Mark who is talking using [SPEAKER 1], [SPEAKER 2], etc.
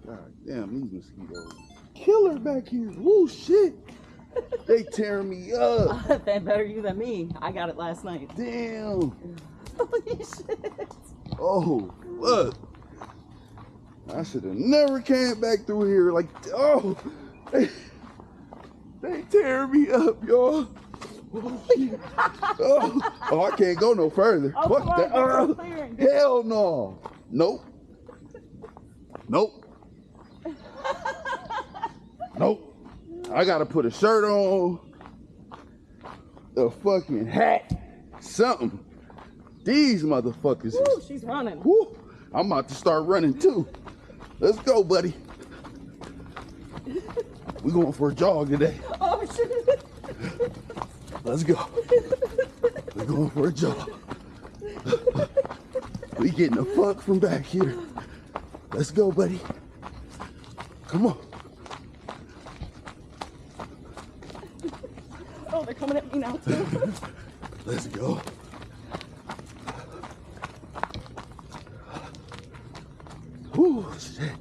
[SPEAKER 1] God damn, these mosquitoes. Killer back here. Woo, shit. They tearing me up.
[SPEAKER 2] They better you than me. I got it last night.
[SPEAKER 1] Damn.
[SPEAKER 2] Holy shit.
[SPEAKER 1] Oh, look. I should have never came back through here. Like, oh, they tear me up, y'all. Oh, I can't go no further.
[SPEAKER 2] Oh,
[SPEAKER 1] Fuck
[SPEAKER 2] come
[SPEAKER 1] that.
[SPEAKER 2] on, go clearing.
[SPEAKER 1] Hell no. Nope. Nope. Nope. I gotta put a shirt on, a fucking hat, something. These motherfuckers.
[SPEAKER 2] Woo, she's running.
[SPEAKER 1] Woo, I'm about to start running too. Let's go, buddy. We going for a jog today.
[SPEAKER 2] Oh shit.
[SPEAKER 1] Let's go. We're going for a jog. We getting the fuck from back here. Let's go, buddy. Come on.
[SPEAKER 2] Oh, they're coming at me now too.
[SPEAKER 1] Let's go. Whew, shit.